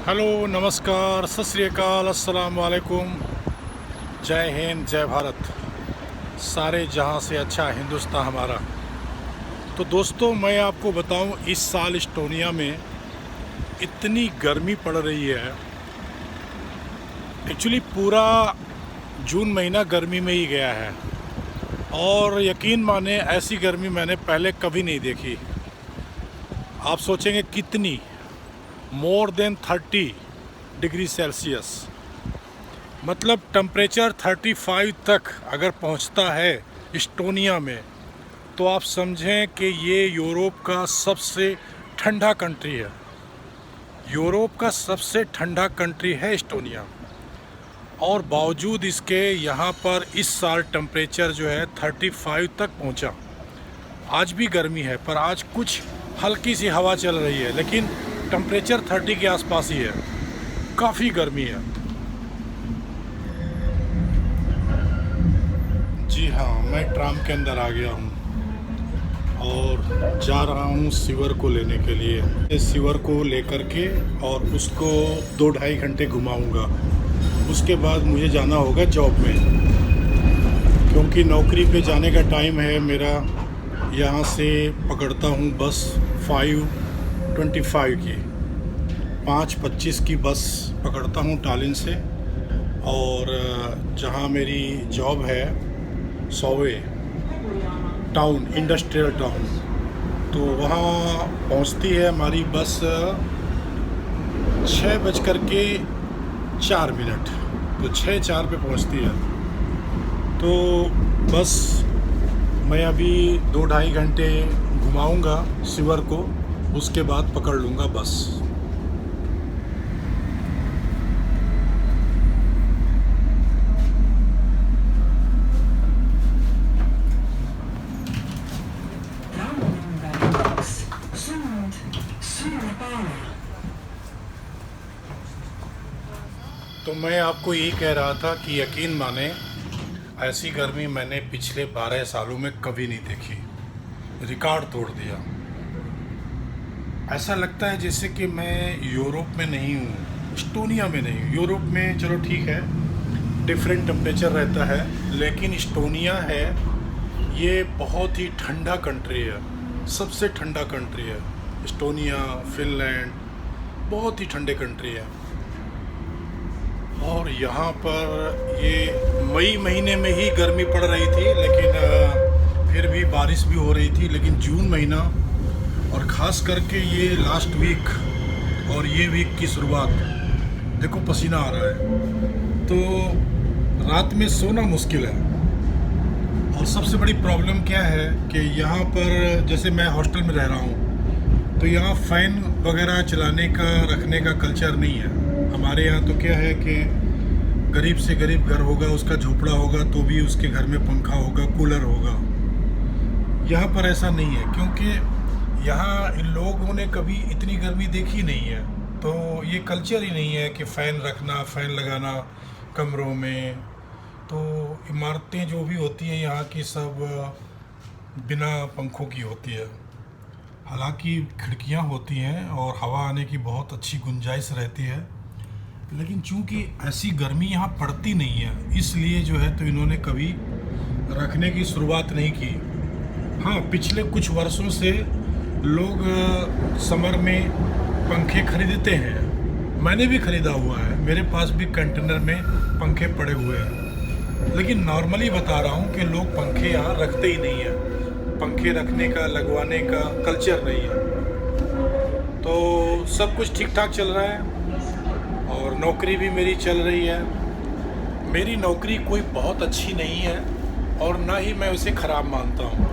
Hello, नमस्कार, सत श्री अकाल, अस्सलाम वालेकुम। जय हिंद, जय भारत। सारे जहां से अच्छा हिंदुस्तान हमारा। तो दोस्तों, मैं आपको बताऊं, इस साल इस्टोनिया में इतनी गर्मी पड़ रही है। एक्चुअली पूरा जून महीना गर्मी में ही गया है और यकीन माने ऐसी गर्मी मैंने पहले कभी नहीं देखी। आप सोचेंगे कितनी, मोर देन 30 डिग्री सेल्सियस, मतलब टेम्परेचर 35 तक अगर पहुंचता है इस्टोनिया में, तो आप समझें कि ये यूरोप का सबसे ठंडा कंट्री है। यूरोप का सबसे ठंडा कंट्री है इस्टोनिया, और बावजूद इसके यहाँ पर इस साल टेम्परेचर जो है 35 तक पहुँचा। आज भी गर्मी है, पर आज कुछ हल्की सी हवा चल रही है, लेकिन टेम्परेचर 30 के आसपास ही है। काफ़ी गर्मी है। जी हाँ, मैं ट्राम के अंदर आ गया हूँ और जा रहा हूँ सीवर को लेने के लिए। इस सीवर को लेकर के और उसको 2-2.5 घंटे घुमाऊँगा। उसके बाद मुझे जाना होगा जॉब में, क्योंकि नौकरी पे जाने का टाइम है मेरा। यहाँ से पकड़ता हूँ बस 5:25 की, 5:25 की बस पकड़ता हूँ टालिन से। और जहाँ मेरी जॉब है सॉवे टाउन, इंडस्ट्रियल टाउन, तो वहाँ पहुँचती है हमारी बस 6:04। तो 6:04 पे पहुँचती है। तो बस मैं अभी 2-2.5 घंटे घुमाऊँगा सीवर को, उसके बाद पकड़ लूँगा बस। तो मैं आपको यही कह रहा था कि यकीन माने, ऐसी गर्मी मैंने पिछले 12 सालों में कभी नहीं देखी। रिकॉर्ड तोड़ दिया। ऐसा लगता है जैसे कि मैं यूरोप में नहीं हूँ, इस्टोनिया में नहीं हूँ। यूरोप में चलो ठीक है, डिफरेंट टेम्परेचर रहता है, लेकिन इस्टोनिया है ये बहुत ही ठंडा कंट्री है, सबसे ठंडा कंट्री है। इस्टोनिया, फिनलैंड बहुत ही ठंडे कंट्री है। और यहाँ पर ये मई महीने में ही गर्मी पड़ रही थी, लेकिन फिर भी बारिश भी हो रही थी। लेकिन जून महीना और ख़ास करके ये लास्ट वीक और ये वीक की शुरुआत, देखो पसीना आ रहा है। तो रात में सोना मुश्किल है। और सबसे बड़ी प्रॉब्लम क्या है कि यहाँ पर, जैसे मैं हॉस्टल में रह रहा हूँ, तो यहाँ फ़ैन वगैरह चलाने का, रखने का कल्चर नहीं है। हमारे यहाँ तो क्या है कि गरीब से गरीब घर होगा, उसका झोपड़ा होगा, तो भी उसके घर में पंखा होगा, कूलर होगा। यहाँ पर ऐसा नहीं है, क्योंकि यहाँ इन लोगों ने कभी इतनी गर्मी देखी नहीं है। तो ये कल्चर ही नहीं है कि फ़ैन रखना, फ़ैन लगाना कमरों में। तो इमारतें जो भी होती हैं यहाँ की, सब बिना पंखों की होती है। हालांकि खिड़कियाँ होती हैं और हवा आने की बहुत अच्छी गुंजाइश रहती है, लेकिन चूंकि ऐसी गर्मी यहाँ पड़ती नहीं है, इसलिए जो है तो इन्होंने कभी रखने की शुरुआत नहीं की। हाँ, पिछले कुछ वर्षों से लोग समर में पंखे खरीदते हैं। मैंने भी ख़रीदा हुआ है, मेरे पास भी कंटेनर में पंखे पड़े हुए हैं। लेकिन नॉर्मली बता रहा हूँ कि लोग पंखे यहाँ रखते ही नहीं है। पंखे रखने का, लगवाने का कल्चर नहीं है। तो सब कुछ ठीक ठाक चल रहा है और नौकरी भी मेरी चल रही है। मेरी नौकरी कोई बहुत अच्छी नहीं है और ना ही मैं उसे ख़राब मानता हूँ,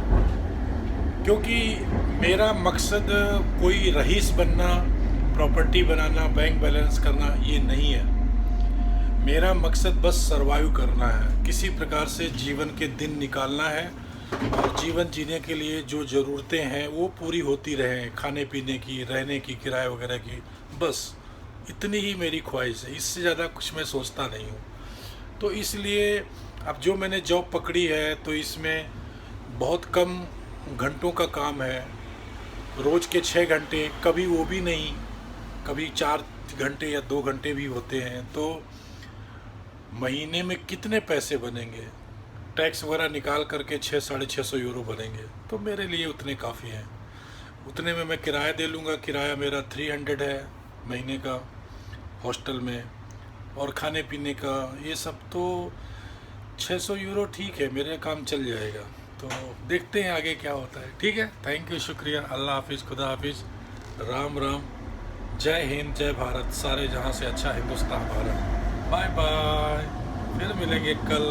क्योंकि मेरा मकसद कोई रईस बनना, प्रॉपर्टी बनाना, बैंक बैलेंस करना, ये नहीं है। मेरा मकसद बस सरवाइव करना है, किसी प्रकार से जीवन के दिन निकालना है, और जीवन जीने के लिए जो ज़रूरतें हैं वो पूरी होती रहें, खाने पीने की, रहने की, किराए वगैरह की। बस इतनी ही मेरी ख्वाहिश है, इससे ज़्यादा कुछ मैं सोचता नहीं हूँ। तो इसलिए अब जो मैंने जॉब पकड़ी है, तो इसमें बहुत कम घंटों का काम है। रोज़ के 6 घंटे, कभी वो भी नहीं कभी 4 घंटे या 2 घंटे भी होते हैं, तो महीने में कितने पैसे बनेंगे? टैक्स वगैरह निकाल करके 600-650 यूरो बनेंगे, तो मेरे लिए उतने काफ़ी हैं। उतने में मैं किराया दे लूँगा। किराया मेरा 300 है महीने का हॉस्टल में, और खाने पीने का ये सब तो 600 यूरो ठीक है, मेरे काम चल जाएगा। तो देखते हैं आगे क्या होता है। ठीक है, थैंक यू, शुक्रिया, अल्लाह हाफिज़, खुदा हाफिज़, राम राम, जय हिंद, जय भारत, सारे जहाँ से अच्छा हिंदुस्तान भारत। बाय बाय, फिर मिलेंगे कल।